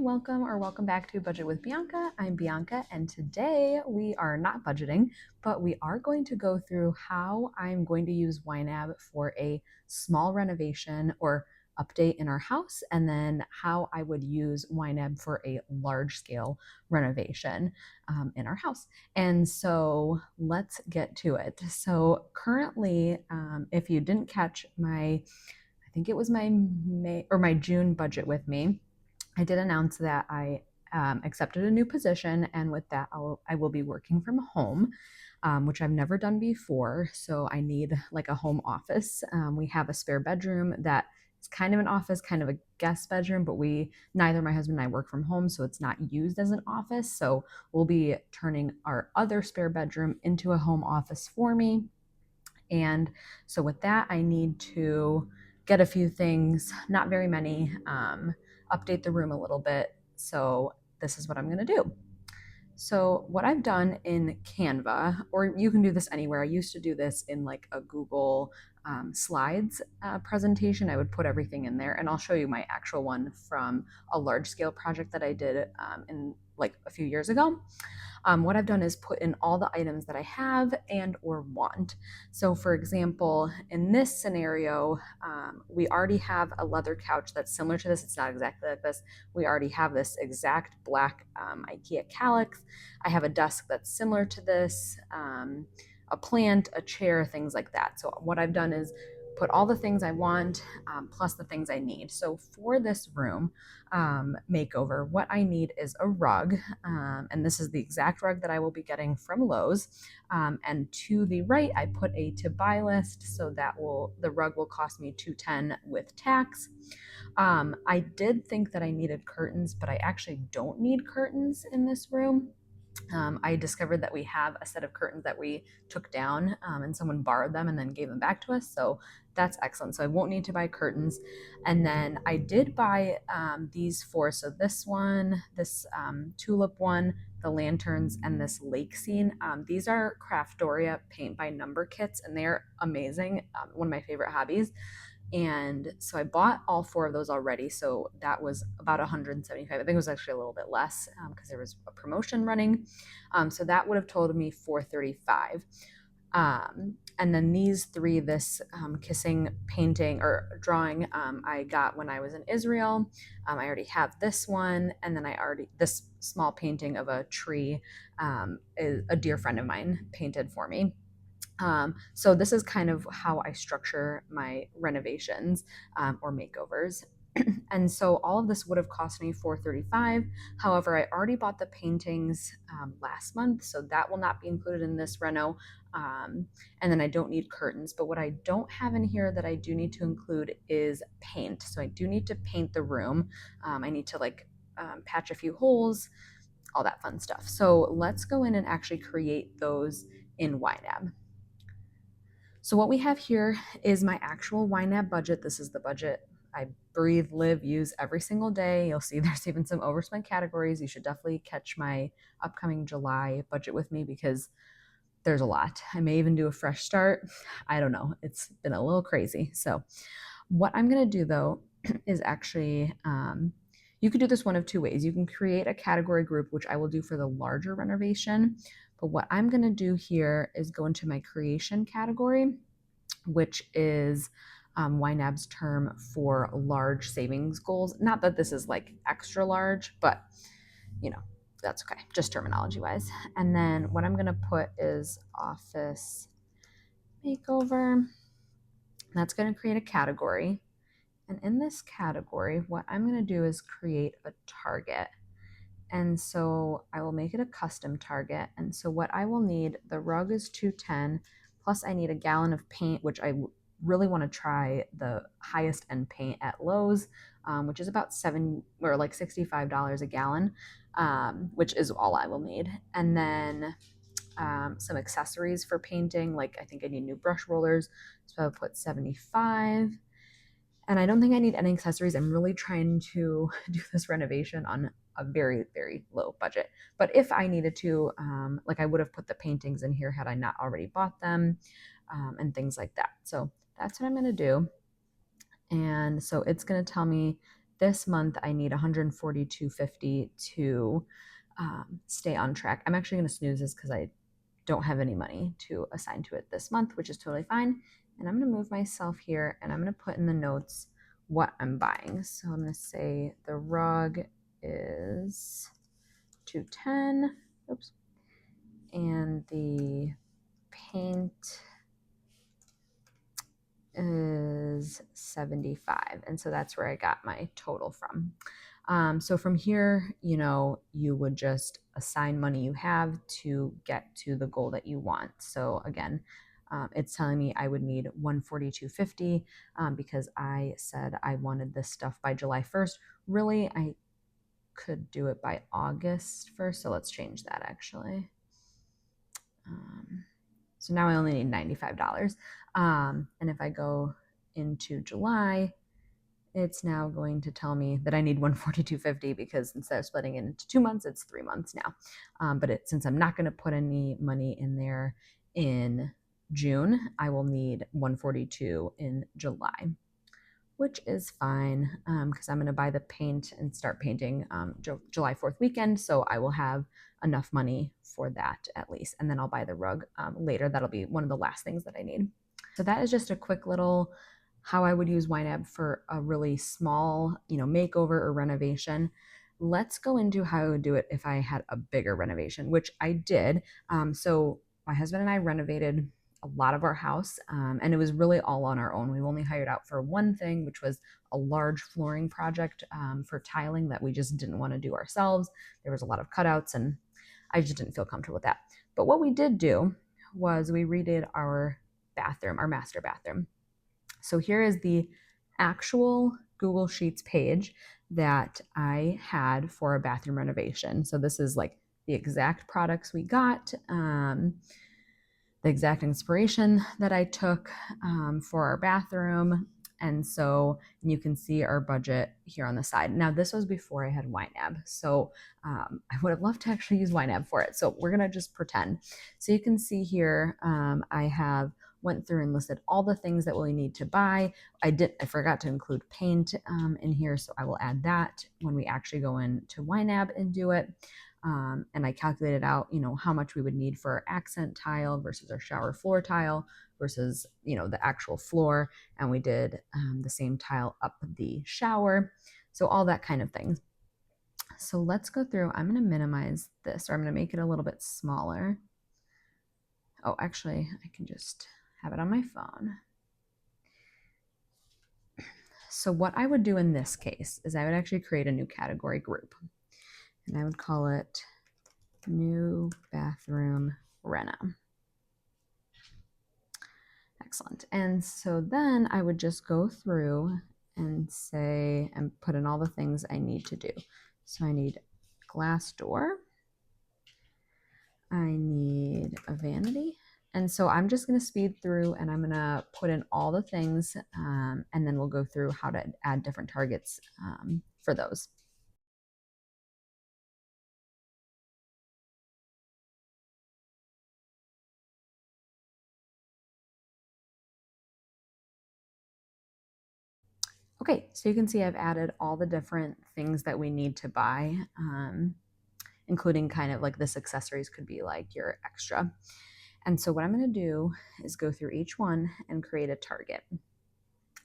welcome or welcome back to Budget with Bianca. I'm Bianca, and today we are not budgeting, but we are going to go through how I'm going to use Ynab for a small renovation or update in our house, and then how I would use Ynab for a large scale renovation in our house. And so let's get to it. So currently, if you didn't catch I think it was my May or my June budget with me, I did announce that I accepted a new position, and with that, I will be working from home, which I've never done before. So I need like a home office. We have a spare bedroom that is kind of an office, kind of a guest bedroom, but neither my husband and I work from home, so it's not used as an office. So we'll be turning our other spare bedroom into a home office for me. And so with that, I need to get a few things, not very many, update the room a little bit. So this is what I'm going to do. So what I've done in Canva, or you can do this anywhere. I used to do this in like a Google Slides presentation. I would put everything in there, and I'll show you my actual one from a large scale project that I did in like a few years ago. What I've done is put in all the items that I have and or want. So for example, in this scenario, we already have a leather couch that's similar to this. It's not exactly like this. We already have this exact black IKEA calyx. I have a desk that's similar to this, a plant, a chair, things like that. So what I've done is put all the things I want plus the things I need. So for this room makeover, what I need is a rug, and this is the exact rug that I will be getting from Lowe's. And to the right, I put a to buy list, so the rug will cost me $210 with tax. I did think that I needed curtains, but I actually don't need curtains in this room. I discovered that we have a set of curtains that we took down, and someone borrowed them and then gave them back to us. So that's excellent. So I won't need to buy curtains. And then I did buy these four. So this one, this tulip one, the lanterns, and this lake scene. These are Craftoria paint by number kits, and they're amazing. One of my favorite hobbies. And so I bought all four of those already. So that was about 175. I think it was actually a little bit less because there was a promotion running. So that would have totaled me 435. And then these three, this kissing painting or drawing, I got when I was in Israel. I already have this one, and then this small painting of a tree is a dear friend of mine painted for me. So this is kind of how I structure my renovations or makeovers. And so all of this would have cost me $435. However, I already bought the paintings last month, so that will not be included in this reno. And then I don't need curtains, but what I don't have in here that I do need to include is paint. So I do need to paint the room. I need to patch a few holes, all that fun stuff. So let's go in and actually create those in Ynab. So what we have here is my actual Ynab budget. This is the budget I breathe, live, use every single day. You'll see there's even some overspent categories. You should definitely catch my upcoming July budget with me because there's a lot. I may even do a fresh start. I don't know. It's been a little crazy. So what I'm going to do though is actually, you could do this one of two ways. You can create a category group, which I will do for the larger renovation. But what I'm going to do here is go into my creation category, which is Ynab's term for large savings goals. Not that this is like extra large, but that's okay, just terminology wise. And then what I'm going to put is office makeover. That's going to create a category. And in this category, what I'm going to do is create a target. And so I will make it a custom target. And so what I will need, the rug is 210, plus I need a gallon of paint, which I really want to try the highest end paint at Lowe's, which is about $65 a gallon, which is all I will need. And then some accessories for painting, like I think I need new brush rollers, so I'll put 75. And I don't think I need any accessories. I'm really trying to do this renovation on a very, very low budget. But if I needed to, I would have put the paintings in here had I not already bought them, and things like that. So that's what I'm going to do. And so it's going to tell me this month I need 142.50 to stay on track. I'm actually going to snooze this because I don't have any money to assign to it this month, which is totally fine. And I'm going to move myself here and I'm going to put in the notes what I'm buying. So I'm going to say the rug is 210. Oops. And the paint is 75. And so that's where I got my total from. So from here, you would just assign money you have to get to the goal that you want. So again, it's telling me I would need 142.50 because I said I wanted this stuff by July 1st. Really, I could do it by August 1st. So let's change that actually. So now I only need $95. And if I go into July, it's now going to tell me that I need 142.50 because instead of splitting it into 2 months, it's 3 months now. But since I'm not going to put any money in there in June, I will need 142 in July, which is fine because I'm going to buy the paint and start painting July 4th weekend. So I will have enough money for that at least. And then I'll buy the rug later. That'll be one of the last things that I need. So that is just a quick little how I would use Ynab for a really small, makeover or renovation. Let's go into how I would do it if I had a bigger renovation, which I did. So my husband and I renovated a lot of our house, and it was really all on our own. We only hired out for one thing, which was a large flooring project for tiling that we just didn't want to do ourselves. There was a lot of cutouts, and I just didn't feel comfortable with that. But what we did do was we redid our bathroom, our master bathroom. So here is the actual Google Sheets page that I had for a bathroom renovation. So this is like the exact products we got, the exact inspiration that I took for our bathroom. And so you can see our budget here on the side. Now, this was before I had Ynab. So I would have loved to actually use Ynab for it. So we're going to just pretend. So you can see here, I have went through and listed all the things that we need to buy. I forgot to include paint in here. So I will add that when we actually go into Ynab and do it. And I calculated out, how much we would need for our accent tile versus our shower floor tile versus, the actual floor. And we did the same tile up the shower. So all that kind of thing. So let's go through. I'm going to minimize this, or I'm going to make it a little bit smaller. Oh, actually, I can just have it on my phone. So what I would do in this case is I would actually create a new category group. And I would call it New Bathroom Reno. Excellent. And so then I would just go through and say, and put in all the things I need to do. So I need glass door. I need a vanity. And so I'm just going to speed through and I'm going to put in all the things and then we'll go through how to add different targets for those. Okay, so you can see I've added all the different things that we need to buy, including kind of like this accessories could be like your extra. And so what I'm going to do is go through each one and create a target.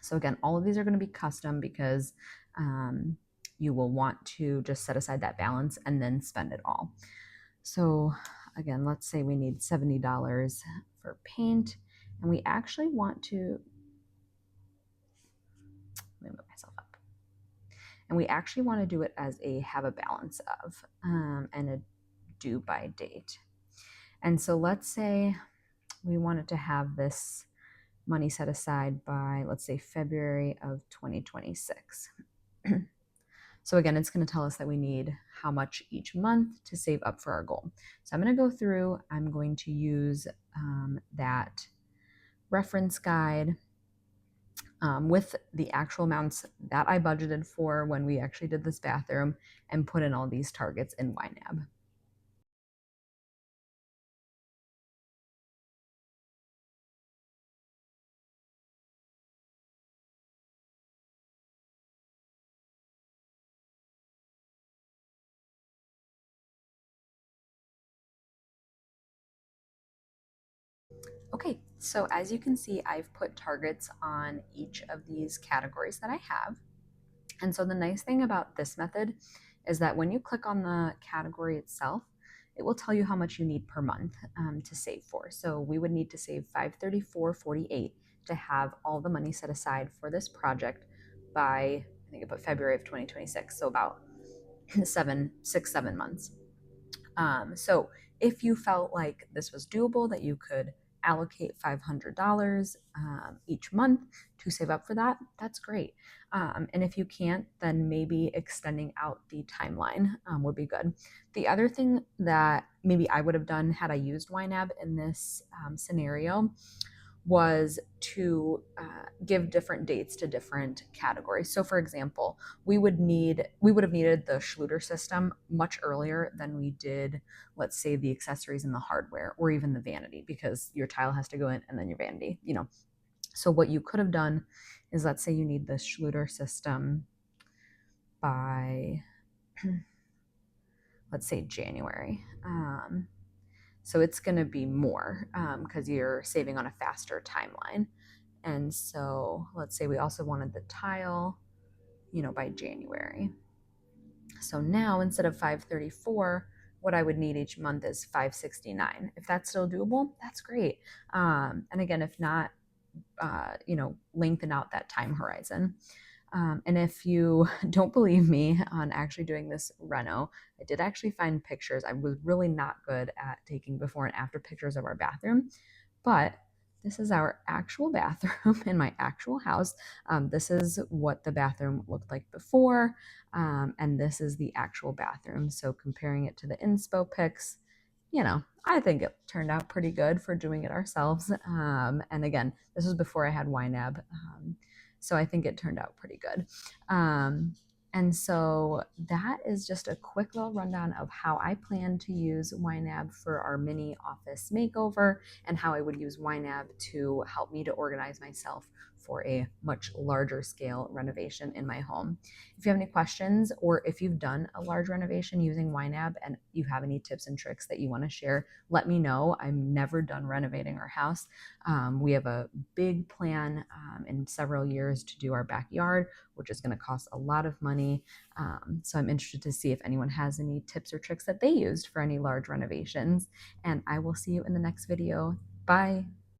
So again, all of these are going to be custom because you will want to just set aside that balance and then spend it all. So again, let's say we need $70 for paint, and we actually want to, let me move myself up. And we actually want to do it as a have a balance of and a due by date. And so let's say we wanted to have this money set aside by, let's say, February of 2026. So again, it's going to tell us that we need how much each month to save up for our goal. So I'm going to go through, I'm going to use that reference guide with the actual amounts that I budgeted for when we actually did this bathroom and put in all these targets in Ynab. Okay, so as you can see, I've put targets on each of these categories that I have. And so the nice thing about this method is that when you click on the category itself, it will tell you how much you need per month to save for. So we would need to save $534.48 to have all the money set aside for this project by, I think about February of 2026. So about 7 months. So if you felt like this was doable, that you could allocate $500 each month to save up for that, that's great. And if you can't, then maybe extending out the timeline would be good. The other thing that maybe I would have done had I used Ynab in this scenario was to give different dates to different categories. So, for example, we would have needed the Schluter system much earlier than we did, let's say, the accessories and the hardware, or even the vanity, because your tile has to go in and then your vanity. So what you could have done is, let's say you need the Schluter system by, let's say, January. So it's going to be more because you're saving on a faster timeline. And so let's say we also wanted the tile, by January. So now instead of 534, what I would need each month is 569. If that's still doable, that's great. And again, if not, lengthen out that time horizon. And if you don't believe me on actually doing this reno, I did actually find pictures. I was really not good at taking before and after pictures of our bathroom, but this is our actual bathroom in my actual house. This is what the bathroom looked like before, and this is the actual bathroom. So comparing it to the inspo pics, I think it turned out pretty good for doing it ourselves. And again, this was before I had Ynab. So I think it turned out pretty good. And so that is just a quick little rundown of how I plan to use Ynab for our mini office makeover, and how I would use Ynab to help me to organize myself for a much larger scale renovation in my home. If you have any questions, or if you've done a large renovation using Ynab and you have any tips and tricks that you want to share, let me know. I'm never done renovating our house. We have a big plan in several years to do our backyard, which is going to cost a lot of money. So I'm interested to see if anyone has any tips or tricks that they used for any large renovations. And I will see you in the next video. Bye.